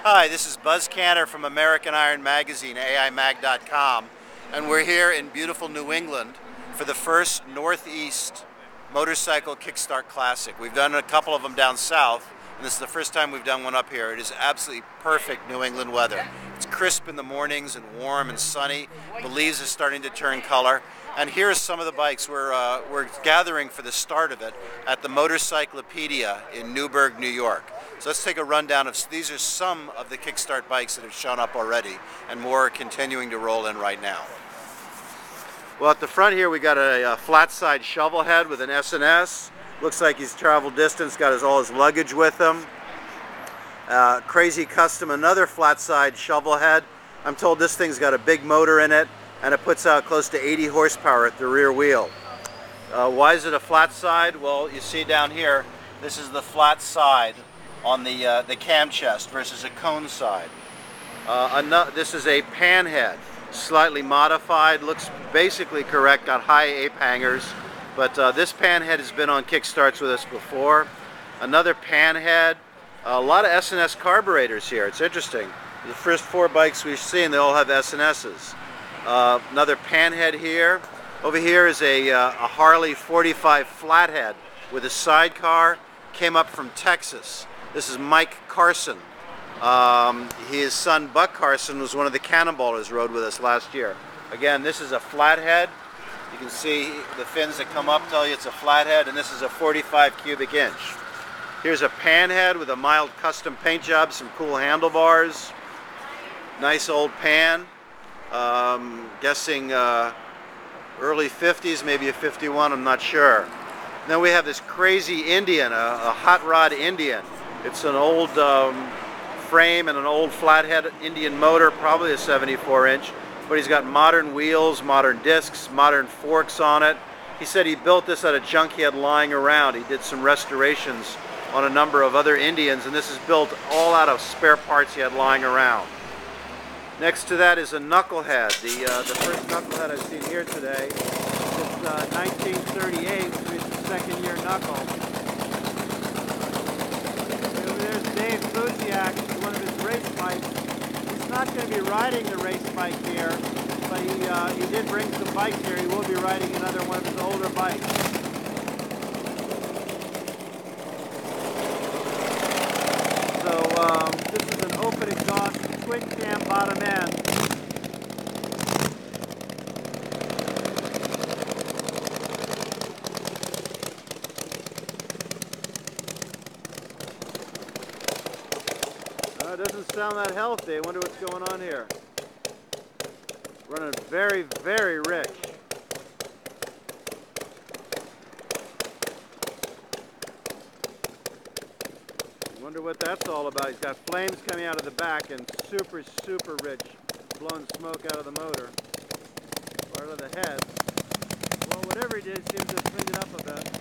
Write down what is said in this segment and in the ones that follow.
Hi, this is Buzz Cantor from American Iron Magazine, AIMag.com, and we're here in beautiful New England for the first Northeast Motorcycle Kickstart Classic. We've done a couple of them down south, and this is the first time we've done one up here. It is absolutely perfect New England weather. It's crisp in the mornings and warm and sunny. The leaves are starting to turn color. And here's some of the bikes. We're gathering for the start of it at the Motorcyclopedia in Newburgh, New York. So let's take a rundown of, these are some of the Kickstart bikes that have shown up already, and more are continuing to roll in right now. Well, at the front here we got a flat side shovel head with an S&S. Looks like he's traveled distance, got all his luggage with him. Crazy Custom, another flat side shovel head. I'm told this thing's got a big motor in it, and it puts out close to 80 horsepower at the rear wheel. Why is it a flat side? Well, you see down here, this is the flat side on the cam chest versus a cone side. This is a pan head, slightly modified, looks basically correct, got high ape hangers, but this pan head has been on Kickstarts with us before. Another pan head, a lot of S&S carburetors here. It's interesting. The first 4 bikes we've seen, they all have S&Ss. Another pan head here. Over here is a Harley 45 flathead with a sidecar. Came up from Texas. This is Mike Carson. His son Buck Carson was one of the Cannonballers rode with us last year. Again, this is a flathead. You can see the fins that come up tell you it's a flathead, and this is a 45 cubic inch. Here's a pan head with a mild custom paint job, some cool handlebars. Nice old pan. Guessing early 50s, maybe a 51, I'm not sure. And then we have this crazy Indian, a hot rod Indian. It's an old frame and an old flathead Indian motor, probably a 74 inch, but he's got modern wheels, modern discs, modern forks on it. He said he built this out of junk he had lying around. He did some restorations on a number of other Indians, and this is built all out of spare parts he had lying around. Next to that is a knucklehead, the first knucklehead I've seen here today. It's 1938, which is the second year knuckle. Over there's Dave Fusiak, one of his race bikes. He's not going to be riding the race bike here, but he did bring some bikes here. He will be riding another one of his older bikes. So this is an open exhaust twin cam bottom end. It doesn't sound that healthy. I wonder what's going on here. Running very, very rich. Wonder what that's all about. He's got flames coming out of the back and super, super rich, blowing smoke out of the motor, or out of the head. Well, whatever he did seems to have cleaned it up a bit.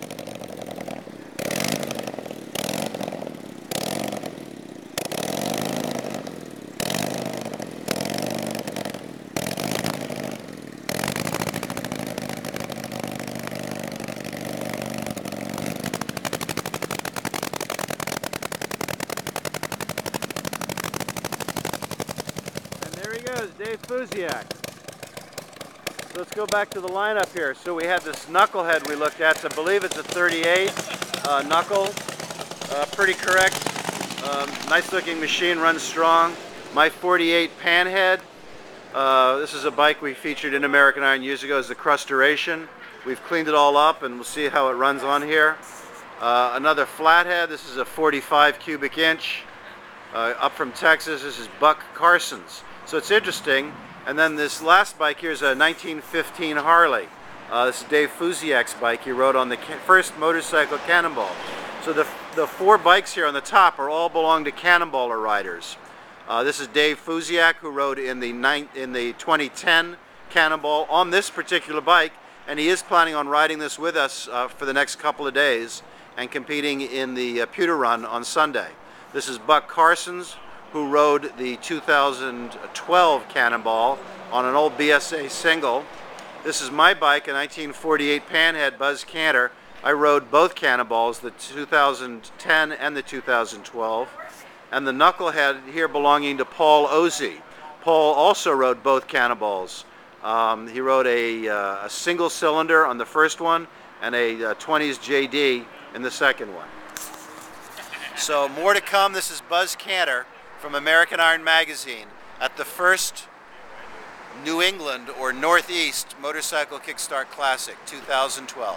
Dave Fusiak. So let's go back to the lineup here. So we had this knucklehead we looked at. So I believe it's a 38 knuckle. Pretty correct. Nice looking machine, runs strong. My 48 panhead. This is a bike we featured in American Iron years ago as the Crustoration. We've cleaned it all up and we'll see how it runs on here. Another flathead. This is a 45 cubic inch. Up from Texas. This is Buck Carson's. So it's interesting. And then this last bike here is a 1915 Harley. This is Dave Fusiak's bike he rode on the first motorcycle Cannonball. So the 4 bikes here on the top are all belong to Cannonballer riders. This is Dave Fusiak, who rode in the 2010 Cannonball on this particular bike, and he is planning on riding this with us for the next couple of days and competing in the Pewter Run on Sunday. This is Buck Carson's, who rode the 2012 Cannonball on an old BSA single. This is my bike, a 1948 Panhead Buzz Cantor. I rode both Cannonballs, the 2010 and the 2012. and the knucklehead here belonging to Paul Ozzie. Paul also rode both Cannonballs. He rode a single cylinder on the first one and a 20s JD in the second one. So more to come. This is Buzz Canter from American Iron Magazine at the first New England or Northeast Motorcycle Kickstart Classic 2012.